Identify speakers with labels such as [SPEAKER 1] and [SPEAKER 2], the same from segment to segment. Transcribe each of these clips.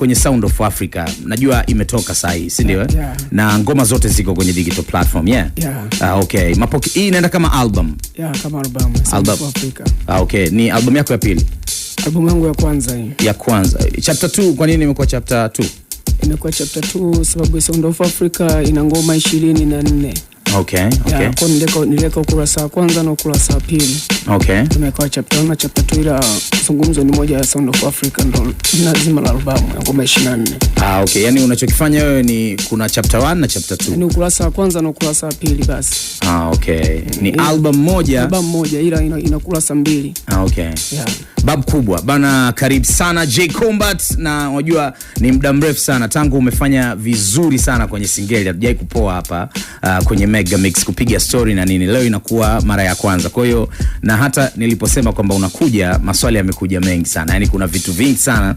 [SPEAKER 1] kwenye Sound of Africa. Najua imetoka sasa hii, si ndio? Na ngoma zote ziko kwenye digital platform, okay. Hii inaenda kama album.
[SPEAKER 2] Kama album Sound of Africa.
[SPEAKER 1] Okay. Ni album yako ya pili?
[SPEAKER 2] Album yangu ya kwanza hii.
[SPEAKER 1] Ya kwanza. Chapter 2, kwa nini imekuwa chapter 2?
[SPEAKER 2] Imekuwa chapter 2 sababu Sound of Africa ina ngoma 24.
[SPEAKER 1] Okay.
[SPEAKER 2] Kwa nileka ukurasa wa kwanza na ukurasa wa pili.
[SPEAKER 1] Okay.
[SPEAKER 2] Tumekuwa chapter 1 na chapter 2, ila zungumzo ni moja ya Sound of Africa ndo lazima la album ya ngoma 24.
[SPEAKER 1] Okay. Yani unachokifanya wewe ni kuna chapter 1 na chapter 2.
[SPEAKER 2] Ni ukurasa wa kwanza na ukurasa wa pili basi.
[SPEAKER 1] Okay. Ni album moja
[SPEAKER 2] ila ina kurasa 2.
[SPEAKER 1] Okay. Bab kubwa bana, karibu sana J Combat, na unajua ni muda mrefu sana tangu umefanya vizuri sana kwenye singeli. Hatujai kupoa hapa kwenye Mega Mix kupiga story na nini. Leo inakuwa mara ya kwanza. Kwa hiyo na hata niliposema kwamba unakuja, maswali yamekuja mengi sana. Yaani kuna vitu vingi sana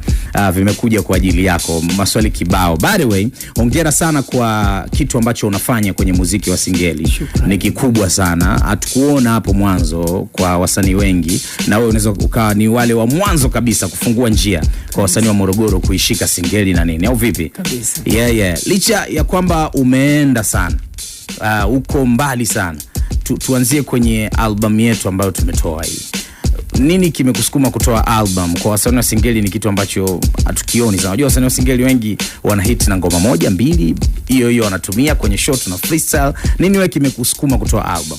[SPEAKER 1] vimekuja kwa ajili yako, maswali kibao. By the way, hongera sana kwa kitu ambacho unafanya kwenye muziki wa singeli. Ni kikubwa sana. Hatukuona hapo mwanzo kwa wasanii wengi, na wewe unaweza ukawa ni wale wa mwanzo kabisa kufungua njia kwa wasanii wa Morogoro kuishika singeli na nini, au vipi?
[SPEAKER 2] Kabisa.
[SPEAKER 1] Licha ya kwamba umeenda sana, uko mbali sana, tuanzie kwenye album yetu ambayo tumetoa hii. Nini kimekusukuma kutoa album? Kwa wasanii wa singeli ni kitu ambacho hatukioni sana. Unajua wasanii wa singeli wengi wana hit na ngoma moja mbili, hiyo wanatumia kwenye show na freestyle. Nini wewe kimekusukuma kutoa album?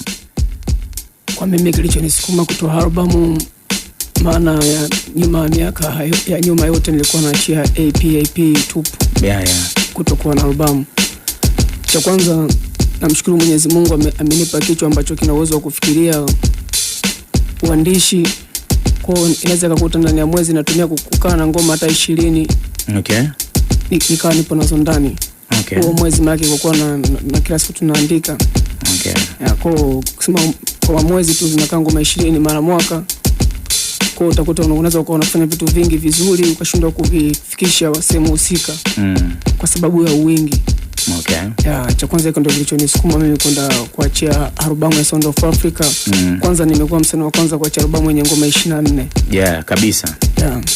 [SPEAKER 2] Kwa mimi kilichonisukuma kutoa album, maana ya miaka ya nyuma yote nilikuwa naachia AP tupu. Kutokuwa na album. Cha kwanza namshukuru Mwenyezi Mungu amenipa kichwa ambacho kina uwezo wa kufikiria uandishi. Kwa inaweza kukuta ndani ya mwezi natumia kukaa na ngoma hata 20.
[SPEAKER 1] Okay.
[SPEAKER 2] Nikawa nipo nazo ndani.
[SPEAKER 1] Okay.
[SPEAKER 2] Kwa mwezi maki kwa na kila siku tunaandika.
[SPEAKER 1] Okay.
[SPEAKER 2] Kwa kusema kwa mwezi tu zinakaa ngoma 20 mara mwaka. Kwa utakuta unaweza ukawa unafanya vitu vingi vizuri ukashindwa kuvifikisha sehemu husika. Kwa sababu ya wingi.
[SPEAKER 1] Okay.
[SPEAKER 2] Cha kwanza ndio kilichonisukuma mimi kwenda kuachia album ya Sound of Africa. Kwanza nimekuwa msanii wa kwanza kuachia album yenye ngoma 24.
[SPEAKER 1] Kabisa.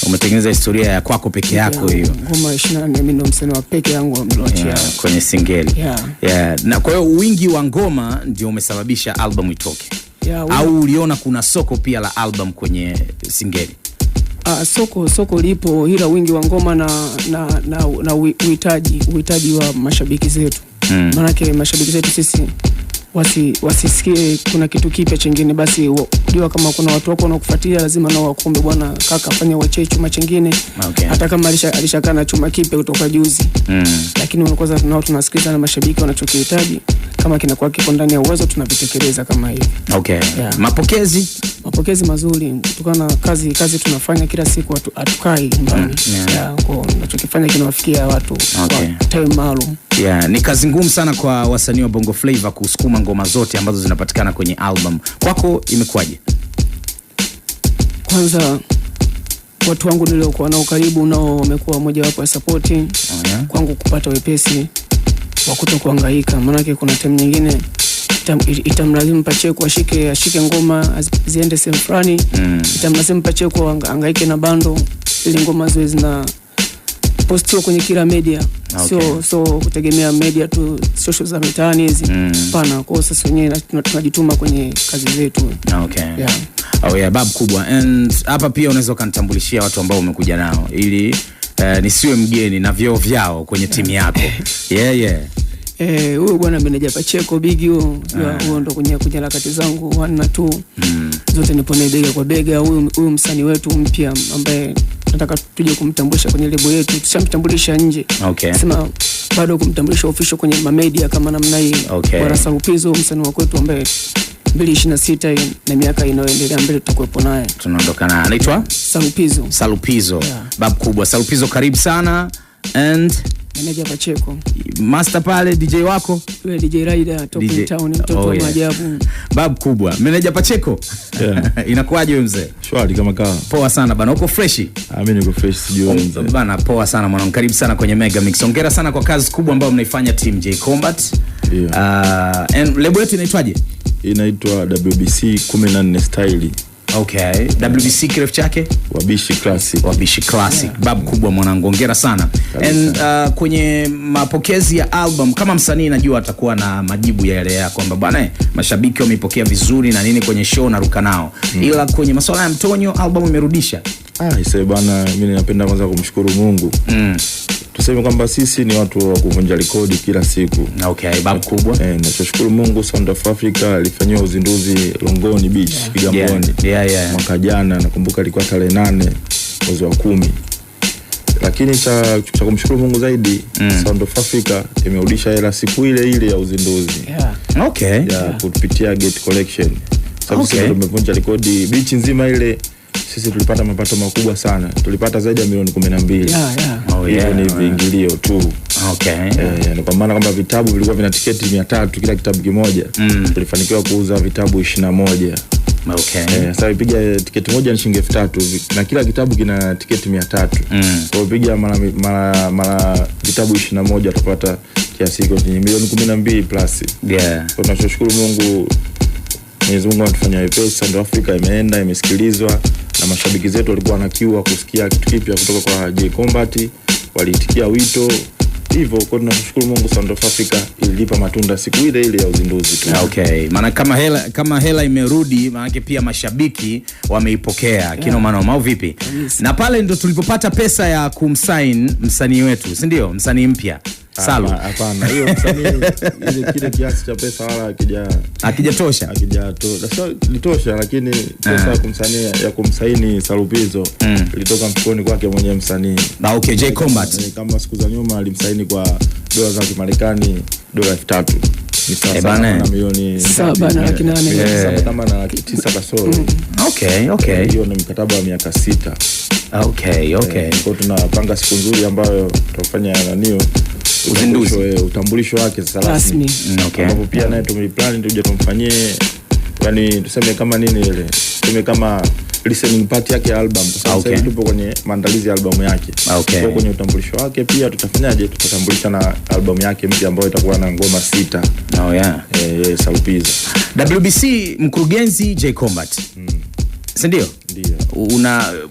[SPEAKER 1] Umetengeneza historia ya kwako peke yako hiyo.
[SPEAKER 2] Ngoma 24 mimi ndo msanii wa peke yangu nilioachia
[SPEAKER 1] kwenye singeli. Na kwa hiyo wingi wa ngoma ndio umesababisha album itoke. Au uliona kuna soko pia la album kwenye singeli?
[SPEAKER 2] Soko lipo, ila wingi wa ngoma na uhitaji wa mashabiki zetu. Maana yake mashabiki zetu sisi wasisikie kuna kitu kipya chingine, basi ndio kama kuna watu wako wanakufuatilia lazima nao wakombe, bwana kaka fanya wache chuma chingine. Hata kama alishakaa na chuma kipya kutoka juzi. Lakini kwanza tunao tunasikiliza na mashabiki wanachokihitaji, kama kinakuwa kipo ndani ya uwezo tunavitekeleza kama hivi. Mapokezi mazuri kutokana na kazi tunafanya kila siku, hatukai mbali. Kwa tunachokifanya kinawafikia watu kwa time maalum.
[SPEAKER 1] Ni kazi ngumu sana kwa wasanii wa Bongo Flava kusukuma ngoma zote ambazo zinapatikana kwenye album. Kwako imekuwaje?
[SPEAKER 2] Kwanza watu wangu niliokuwa nao karibu nao wamekuwa moja wapo ya support kwangu kupata wepesi wa kutokuhangaika. Maana yake kuna time nyingine itamlazimu Pacheco ashike ngoma ziende sehemu fulani. Itamlazimu Pacheco hangaike na bando ili ngoma ziwe zina postiwa kwenye kila media. So kutegemea media tu, social za mitaani hizi. Pana kwa sasa wenyewe tunajituma kwenye kazi zetu.
[SPEAKER 1] Bab kubwa. And hapa pia unaweza kanitambulishia watu ambao umekuja nao ili nisiwe mgeni na vyao kwenye timu yako.
[SPEAKER 2] Huyo bwana meneja Pacheco Big huyo ndo kwenye harakati zangu 1 na 2. Zote nipo naye bega kwa bega. Huyu msanii wetu mpya ambaye nataka tuje kumtambulisha kwenye lebo yetu. Tushamtambulisha nje. Sema bado kumtambulisha official kwenye media kama namna hii. Bwana Salupizo msanii wa kwetu ambaye 2026 na miaka inayoendelea mbele tutakuwepo naye.
[SPEAKER 1] Tunaondoka naye. Anaitwa Salupizo. Bab kubwa. Salupizo karibu sana. And
[SPEAKER 2] meneja Pacheco.
[SPEAKER 1] Master pale DJ wako?
[SPEAKER 2] Yule DJ Rider top in town, mtoto wa maajabu.
[SPEAKER 1] Bab kubwa. Meneja Pacheco. Inakuaje wewe mzee?
[SPEAKER 3] Shwari kama kawa.
[SPEAKER 1] Poa sana bana. Uko fresh?
[SPEAKER 3] Mimi niko fresh sijui mzee.
[SPEAKER 1] Bana poa sana mwanangu. Karibu sana kwenye Mega Mix. Hongera sana kwa kazi kubwa ambayo mnaifanya team J Combat.
[SPEAKER 3] And
[SPEAKER 1] lebo yetu inaitwaje?
[SPEAKER 3] Inaitwa WBC 14 Style.
[SPEAKER 1] Okay. WBC kirefu chake?
[SPEAKER 3] Wabishi Classic.
[SPEAKER 1] Wabishi Classic. Bab kubwa mwanangu, hongera sana. And kwenye mapokezi ya album kama msanii najua atakuwa na majibu ya yale ya kwamba bwana mashabiki wameipokea vizuri na nini kwenye show na ruka nao. Ila kwenye masuala ya mtonyo album imerudisha.
[SPEAKER 3] Isee bana, mimi napenda kwanza kumshukuru Mungu. Tuseme kwamba sisi ni watu wa kuvunja rekodi kila siku.
[SPEAKER 1] Okay, bab kubwa.
[SPEAKER 3] Nashukuru Mungu, Sound of Africa alifanyia uzinduzi Longoni Beach, Kigamboni. Mwaka jana nakumbuka ilikuwa tarehe 8 mwezi wa 10. Lakini cha kumshukuru Mungu zaidi, Sound of Africa imerudisha hela siku ile ile ya uzinduzi.
[SPEAKER 1] Okay.
[SPEAKER 3] Ya kupitia Gate Collection. Sababu sisi tumevunja rekodi beach nzima ile. Sisi tulipata mapato makubwa sana. Tulipata zaidi ya milioni 12. Ni viingilio tu.
[SPEAKER 1] Okay.
[SPEAKER 3] Kwa maana kwamba vitabu vilikuwa vina tiketi 300 kila kitabu kimoja. Tulifanikiwa kuuza vitabu 21.
[SPEAKER 1] Okay.
[SPEAKER 3] Sasa piga tiketi moja ni shilingi 3000 na kila kitabu kina tiketi 300. Kwa piga mara vitabu 21 utapata kiasi hicho ni milioni 12 plus. Kwa tunashukuru Mungu. Mwenyezi Mungu anatufanya wepesi. Sound of Africa imeenda, imesikilizwa na mashabiki zetu walikuwa na kiu kusikia kitu kipya kutoka kwa J Combat, waliitikia wito. Hivyo kwa tunashukuru Mungu, Sound of Africa ilipa matunda siku ile ile ya uzinduzi tu.
[SPEAKER 1] Okay. Maana kama hela imerudi, maana pia mashabiki wameipokea. Kino maana mau vipi? Na pale ndo tulipopata pesa ya kumsign msanii wetu, si ndio? Msanii mpya. Salu.
[SPEAKER 3] Hapana, hiyo msanii kile kiasi cha pesa wala
[SPEAKER 1] akijatosha.
[SPEAKER 3] Sio litosha, lakini pesa ya kumsaini Salupizo ilitoka mfukoni kwake mwenyewe msanii.
[SPEAKER 1] Okay, J Combat.
[SPEAKER 3] Kama siku za nyuma alimsaini kwa dola za Kimarekani $3,000. Ni sawa na milioni
[SPEAKER 2] 7.8
[SPEAKER 3] kama na 9 kasoro.
[SPEAKER 1] Okay.
[SPEAKER 3] Hiyo ni mkataba wa miaka 6.
[SPEAKER 1] Okay.
[SPEAKER 3] Kwa tunapanga siku nzuri ambayo tutafanya
[SPEAKER 1] uzinduzi,
[SPEAKER 3] utambulisho wake sasa rasmi. Ambapo pia naye tumeplan tuje tumfanyie, yani tuseme kama nini ile, tuseme kama listening party yake ya album, kwa sababu sasa tupo kwenye maandalizi ya albamu yake. Kwa kwenye utambulisho wake pia tutafanyaje, tutatambulisha na albamu yake mpya ambayo itakuwa na ngoma 6. Salupizo.
[SPEAKER 1] WBC mkurugenzi J Combat. Sindio?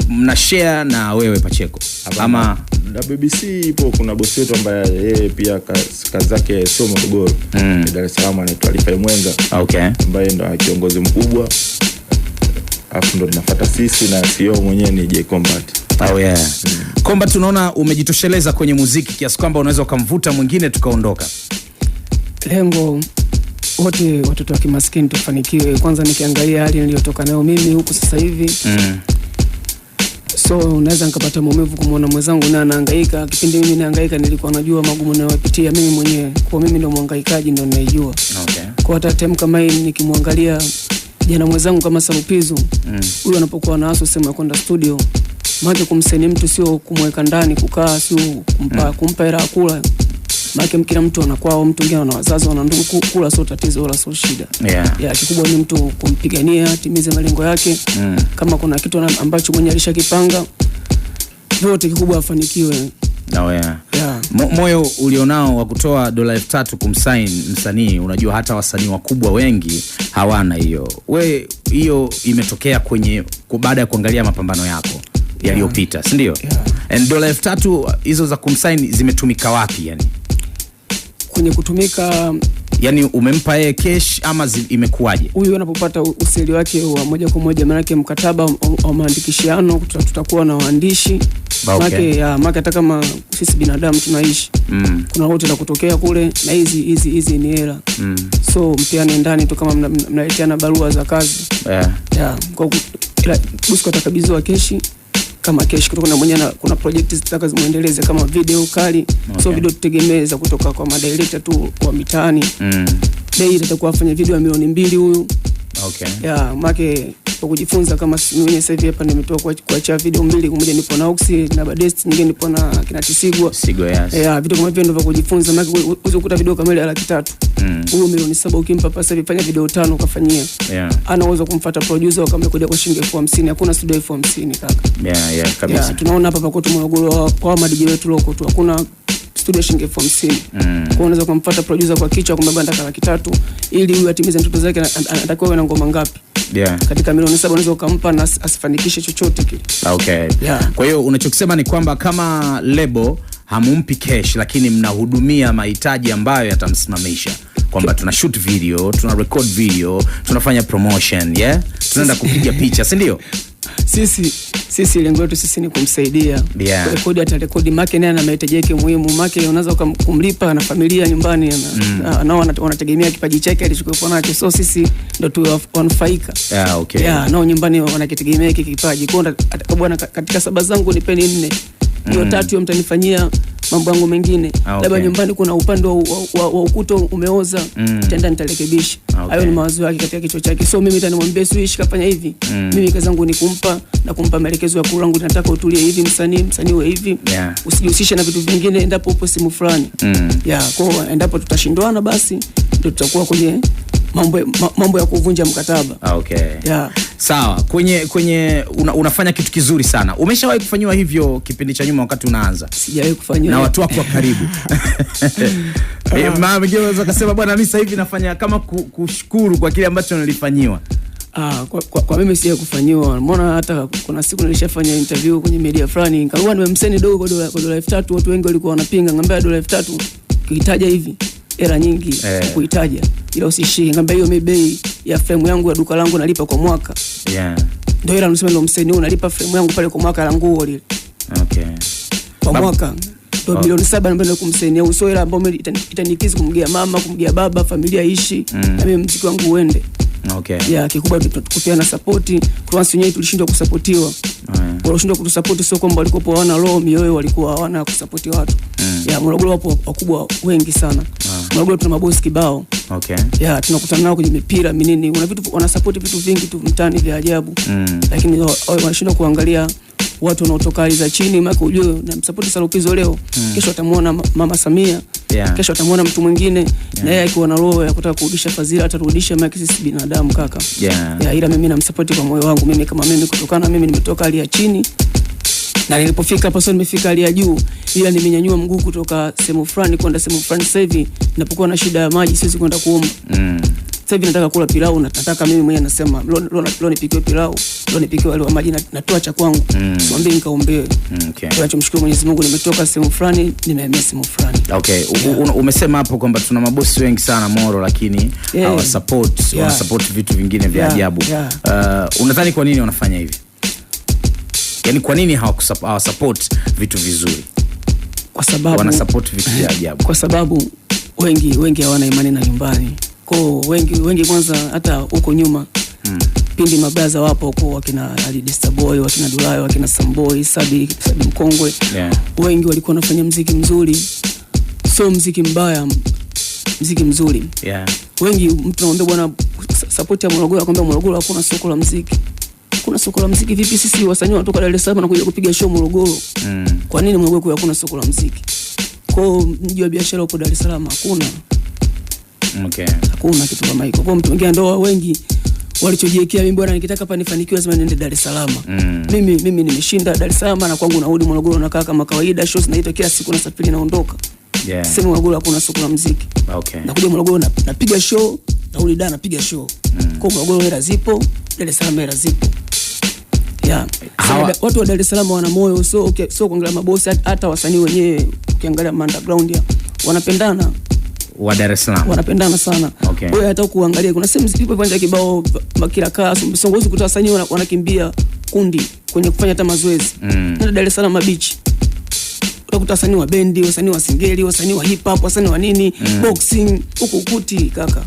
[SPEAKER 1] Mna share na wewe Pacheco ama
[SPEAKER 3] WBC ipo, kuna bosi wetu ambaye yeye pia kazi zake sio Morogoro, Dar es Salaam, anaitwa Alifai Mwenga. Ambaye ndo kiongozi mkubwa. Afu ndo tunafuata sisi na CEO mwenyewe ni J Combat.
[SPEAKER 1] Combat, tunaona umejitosheleza kwenye muziki kiasi kwamba unaweza kumvuta mwingine tukaondoka.
[SPEAKER 2] Lengo wote watoto wa kimaskini tufanikiwe. Kwanza nikiangalia hali niliyotoka nayo mimi huku sasa hivi. So unaweza nikapata maumivu kumuona mwenzangu na anahangaika. Kipindi mimi nahangaika nilikuwa najua magumu ninayopitia mimi mwenyewe. Kwa mimi ndo mhangaikaji ndo naijua. Kwa hata time kama hii nikimwangalia jana mwenzangu kama Salupizo, huyo anapokuwa na aso sema kwenda studio, maana kumsaini mtu sio kumweka ndani kukaa, sio kumpa hela kula. Maana kila mtu anakwao, mtu mwingine ana wazazi wana ndugu, kula sio tatizo wala sio shida. Kikubwa ni mtu kumpigania atimize malengo yake. Kama kuna kitu ambacho mwenye alishakipanga, vyote kikubwa afanikiwe.
[SPEAKER 1] Moyo ulionao wa kutoa $3,000 kumsign msanii, unajua hata wasanii wakubwa wengi hawana hiyo. We hiyo imetokea baada ya kuangalia mapambano yako yaliyopita, si ndio? And $3,000 hizo za kumsign zimetumika wapi yani?
[SPEAKER 2] Kwenye kutumika
[SPEAKER 1] yani umempa yeye cash ama imekuaje?
[SPEAKER 2] Huyu anapopata useli wake wa moja kwa moja, maana yake mkataba wa maandikishiano tutakuwa na waandishi. Maana hata kama sisi binadamu tunaishi, kuna wote la kutokea kule na hizi ni hela. So mpiane ndani tu kama mnaleteana barua za kazi. Kwa Busko atakabidhiwa keshi kama keshi kutoka na mwenyewe, kuna project zitaka zimuendeleze kama video kali. So video tutegemeza kutoka kwa madirector tu wa mitaani. Bei itakuwa afanya video ya milioni 2 huyu. Make kwa kujifunza kama mwenyewe sasa hivi hapa nimetoka kuacha video 2, moja nipo na Oxy na Badest, nyingine nipo na kina Tisigwa. Video kama hivyo ndio kujifunza, make uzokuta video kama ile 300,000. Huyo milioni 7 ukimpa pesa hivi fanya video 5 kafanyia. Ana uwezo kumfuata producer akamekuja kwa shilingi 50,000, hakuna studio 50,000 kaka.
[SPEAKER 1] Kabisa.
[SPEAKER 2] Tunaona hapa kwa Morogoro kwa madiji wetu loko tu hakuna studio shilingi 50,000. Kwa unaweza kumpata producer kwa kichwa kwamba banda 300,000 ili huyu atimize ndoto zake, anatakiwa na ngoma ngapi. Katika milioni 7 unaweza kumpa na asifanikishe chochote kile.
[SPEAKER 1] Okay. Kwa hiyo unachokisema ni kwamba kama lebo hamumpi cash lakini mnahudumia mahitaji ambayo yatamsimamisha, kwamba tuna shoot video, tuna record video, tunafanya promotion, tunaenda kupiga picha, si ndio?
[SPEAKER 2] Sisi lengo letu sisi ni kumsaidia. Rekodi atarekodi make naye na mahitaji yake muhimu. Make unaweza kumlipa na familia nyumbani nao wanategemea kipaji chake alichokuwa nacho. So sisi ndio tu wanufaika. Nao nyumbani wanakitegemea hiki kipaji. Kwa bwana, katika saba zangu nipeni 4. Hiyo 3 mtanifanyia mambo yangu mengine. Labda nyumbani kuna upande wa ukuta umeoza, tenda nitarekebisha. Hayo ni mawazo yake katika kichwa chake. So mimi nitamwambia Swish kafanya hivi. Mimi kazi yangu ni kumpa maelekezo ya kulangu, nataka utulie hivi, msanii wewe hivi. Usijihusishe na vitu vingine endapo upo simu fulani. Kwa endapo tutashindwana basi ndio tutakuwa kwenye mambo ya kuvunja mkataba.
[SPEAKER 1] Sawa. Kwenye unafanya kitu kizuri sana. Umeshawahi kufanywa hivyo kipindi cha nyuma wakati unaanza?
[SPEAKER 2] Sijawahi kufanywa.
[SPEAKER 1] Na watu wako wa karibu. Mama mwingine anaweza kusema bwana, mimi sasa hivi nafanya kama kushukuru kwa kile ambacho nilifanywa.
[SPEAKER 2] Kwa mimi sijawahi kufanywa. Umeona hata kuna siku nilishafanya interview kwenye media fulani, nikawa nimemseni dogo kwa dola 3,000. Watu wengi walikuwa wanapinga, ngambia dola 3,000 ukihitaja hivi era nyingi kuitaja, ila usishie. Ngambia hiyo bei ya frame yangu ya duka langu nalipa kwa mwaka. Ndio ila unasema ndio msanii unalipa frame yangu pale kwa mwaka la nguo lile. Kwa mwaka ndio milioni 7 ambayo kumsainia usoela ambao itanikizi kumgia mama, kumgia baba, familia ishi na mimi muziki wangu uende. Kikubwa tukupeana support. Kwa sababu wenyewe tulishindwa kusapotiwa. Walishindwa kutusupport, sio kwamba walikuwa hawana roho mioyo, walikuwa hawana kusupport watu. Morogoro wapo wakubwa wengi sana. Morogoro tuna mabosi kibao. Tunakutana nao kwenye mipira minini. Una vitu wana support vitu vingi tu mtaani vya ajabu. Lakini wanashindwa kuangalia watu wanaotoka hali za chini. Maka ujue na msupport Salupizo leo, kesho atamuona Mama Samia, kesho atamuona mtu mwingine, na yeye akiwa na roho ya kutaka kurudisha fadhila atarudisha. Maki sisi binadamu kaka. Ila mimi namsupport kwa moyo wangu. Mimi kama mimi, kutokana na mimi nimetoka hali ya chini na nilipofika hapa sasa nimefika hali ya juu, ila nimenyanyua mguu kutoka sehemu fulani kwenda sehemu fulani. Sasa hivi ninapokuwa na shida ya maji siwezi kwenda kuomba. Sasa hivi nataka kula pilau, nataka mimi mwenyewe nasema leo nipikiwe pilau, leo nipikiwe wali wa maji, natoa cha kwangu. Siombe nikaombe. Tunachomshukuru Mwenyezi Mungu, nimetoka sehemu fulani nimehamia sehemu fulani.
[SPEAKER 1] Umesema hapo kwamba tuna mabosi wengi sana Moro, lakini hawa support vitu vingine vya ajabu. Unadhani kwa nini wanafanya hivi? Yaani kwa nini hawa support vitu vizuri?
[SPEAKER 2] Kwa sababu
[SPEAKER 1] wana support vitu vya ajabu.
[SPEAKER 2] Kwa sababu wengi hawana imani na nyumbani. Kwa wengi kwanza hata huko nyuma pindi mabaza wapo huko, wakina Alidista Boy, wakina Dulayo, wakina Samboy, Sabi Mkongwe. Wengi walikuwa wanafanya muziki mzuri. So muziki mbaya, muziki mzuri. Wengi mtu anaomba bwana support ya Morogoro, akwambia Morogoro hakuna soko la muziki. Kuna soko la muziki vipi? Sisi wasanii wanatoka Dar es Salaam na kuja kupiga show Morogoro. Kwa nini Morogoro hakuna soko la muziki? Kwa mji wa biashara upo Dar es Salaam hakuna. Hakuna kitu kama hicho. Kwa mtu mwingine ndio wengi walichojiwekea, mimi bwana nikitaka hapa nifanikiwe lazima niende Dar es Salaam. Mimi nimeshinda Dar es Salaam na kwangu narudi Morogoro nakaa kama kawaida, shows naita kila siku na safari naondoka. Sema Morogoro hakuna soko la muziki. Nakuja Morogoro napiga show, narudi Dar napiga show. Kwa Morogoro hela zipo, Dar es Salaam hela zipo. Watu wa Dar es Salaam wana moyo, so kuangalia mabosi, hata wasanii wenyewe ukiangalia underground wanapendana.
[SPEAKER 1] Wa Dar es Salaam
[SPEAKER 2] wanapendana sana. Wewe hata kuangalia kuna sehemu zipo viwanja kibao kila kasi, songozi kutoa wasanii wanakimbia kundi kwenye kufanya hata mazoezi. Na Dar es Salaam beach utakuta wasanii wa bendi, wasanii wa singeli, wasanii wa hip hop, wasanii wa nini, boxing, huko ukuti kaka.